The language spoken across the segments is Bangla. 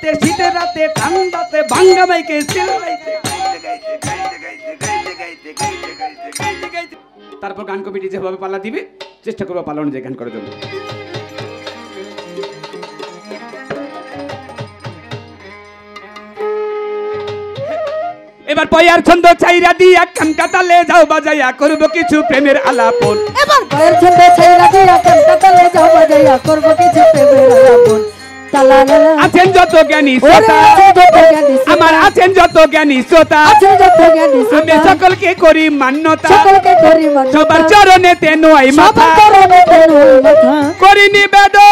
রাতে শীতের রাতে ঠান্ডাতে ভাঙ্গা মাইকে চিল্লাইতে তারপর গান কমিটি যেভাবে পাল্লা দিবে চেষ্টা করবো পাল্লা অনুযায়ী গান করে দেবো। এবার পয়ার ছন্দ চাইরা দিয়া কানকা তালে যাও বাজাইয়া করব কিছু প্রেমের আলাপন। এবার পয়ার ছন্দ চাইরা দিয়া কানকা তালে যাও বাজাইয়া করব কিছু প্রেমের আলাপন। আছেন যত জ্ঞানী শ্রোতা আমার আছেন যত জ্ঞানী শ্রোতা আমি সকলকে করি মান্যতা সবার চরণেতে নোয়াই মাথা করি নিবেদন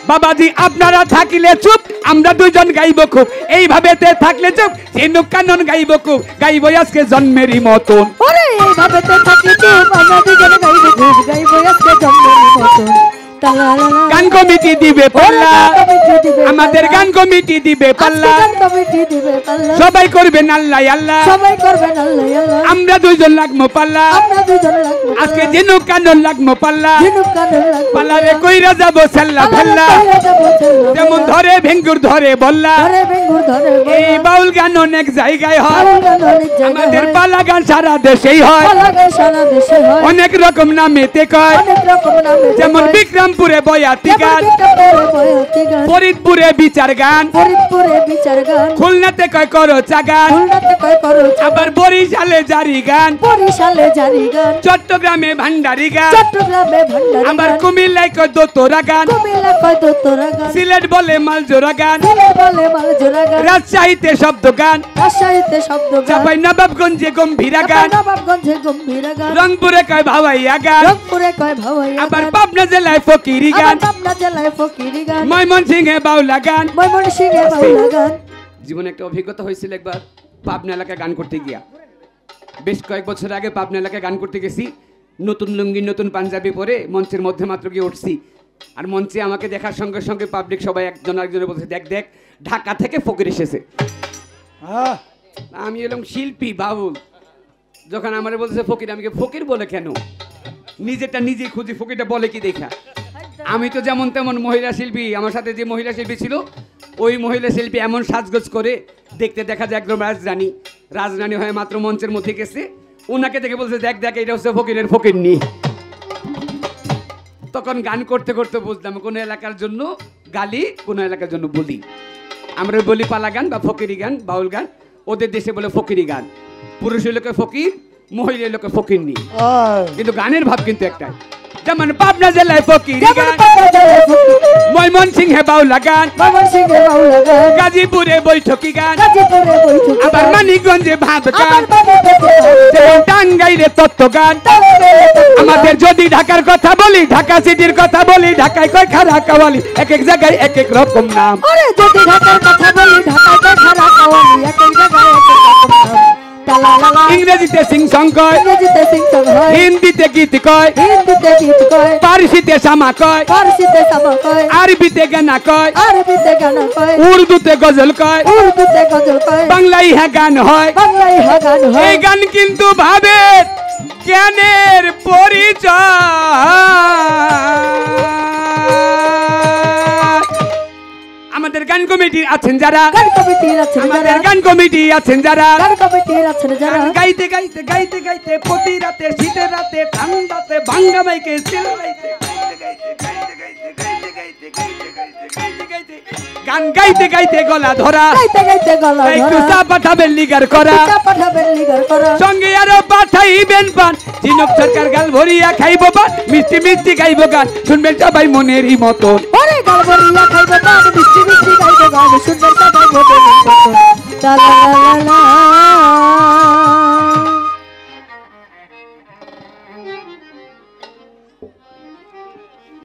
বাবাজি আপনারা থাকিলে চুপ আমরা দুইজন গাইব খুব এইভাবে থাকলে চুপ সিনুক কানন গাইব খুব গাইব আজকে জন্মেরই মতন ওরে এইভাবে থাকি চুপ আমরা দুইজন গাইব খুব গাইব আজকে জন্মেরই মতন। গান কমিটি দিবে পাল্লা আমাদের গান কমিটি দিবে পাল্লা সবাই করবেন আল্লাহ আল্লাহ আমরা দুইজন লাগবো পাল্লা আজকে ঝিনুক কানন লাগবো পাল্লা পাল্লারে কইরা যাবো সেল্লা ফেল্লা যেমন ধরে ভেঙ্গুর ধরে বললা এই বাউল গান অনেক জায়গায় হয় আমাদের পাল্লা গান সারা দেশেই হয় অনেক রকম নামেতে কয় যেমন বিক্রমপুরে বয়াতি গান ফরিদপুরে বিচার গান খুলনাতে কয় করচা গান আবার বরিশালে জারি গান চট্টগ্রামে ভান্ডারি গান আবার কুমিল্লায় কয় দোতরা গান সিলেট বলে মালজোড়া গান রাজশাহীতে শব্দ গান চাপাই নবাবগঞ্জে গম্ভীরা গান রংপুরে কয় ভাওয়াইয়া গান আবার পাবনা জেলায় ফকিরি গান ময়মনসিংহে বাউলা গান জীবনে একটা অভিজ্ঞতা হয়েছিল একবার পাবনা এলাকায় গান করতে গিয়া বেশ কয়েক বছর আগে পাবনা এলাকায় গান করতে গেছি নতুন লুঙ্গি নতুন পাঞ্জাবি পরে মঞ্চের মধ্যে মাত্র গিয়ে উঠছি আর মঞ্চে আমাকে দেখার সঙ্গে সঙ্গে পাবলিক সবাই একজন আরেকজনের বলছে দেখ দেখ ঢাকা থেকে ফকির এসেছে আমি এলাম শিল্পী বাউল যখন আমার বলছে ফকির আমি ফকির বলে কেন নিজেরটা নিজেই খুঁজি ফকিরটা বলে কি দেখা আমি তো যেমন তেমন মহিলা শিল্পী আমার সাথে যে মহিলা শিল্পী ছিল ওই মহিলা শিল্পী এমন সাজগোজ করে দেখতে দেখা যায় একদম রাজরানী হয়ে মাত্র মঞ্চের মধ্যে গেছে ওনাকে দেখে বলছে দেখ দেখ এটা হচ্ছে ফকিরের ফকিরনি তখন গান করতে করতে বুঝলাম কোন এলাকার জন্য গালি কোন এলাকার জন্য বলি আমরা বলি পালা গান বা ফকিরি গান বাউল গান ওদের দেশে বলে ফকিরি গান পুরুষ লোকে ফকির মহিলা লোকে ফকিরনি কিন্তু গানের ভাব কিন্তু একটাই যেমন পাবনা জেলায় ফকিরি গান ময়মনসিংহে বাউলা গান গাজীপুরে বৈঠকি গান আবার মানিকগঞ্জে ভাব গান টাঙ্গাইলে তত্ত্ব গান আমাদের যদি ঢাকার কথা বলি ঢাকা সিটির কথা বলি ঢাকায় কয় খারা কাওয়ালি এক এক জায়গায় এক এক রকম নাম যদি ঢাকার কথা বলি ঢাকায় কয় খারা কাওয়ালি এক এক জায়গায় এক এক রকম নাম ইংরেজিতে সিং সং কয় হিন্দিতে গীত কয় পারসিতে সামা কয় আরবিতে গানা কয় উর্দুতে গজল কয় বাংলায় হ্যাঁ গান হয় এই গান কিন্তু ভাবে জ্ঞানের পরিচয় আমাদের গান কমিটি আছেন যারা আমাদের গান কমিটি আছেন যারা গাইতে গাইতে গাইতে গাইতে প্রতি রাতে শীতের রাতে ঠান্ডাতে ভাঙ্গা মাইকে চিল্লাইতে গান গাইতে গাইতে গলা ধরা একটু চা পাঠাবেন লিগার করা সঙ্গে আরো পাঠাইবেন পান চিনক সরকার গাল ভরিয়া খাইব পান মিষ্টি মিষ্টি গাইব গান শুনবেন সবাই মনেরই মতো গাল ভরিয়া খাইব পান মিষ্টি মিষ্টি গাইব গান শুনবেন সবাই মনেরই মতো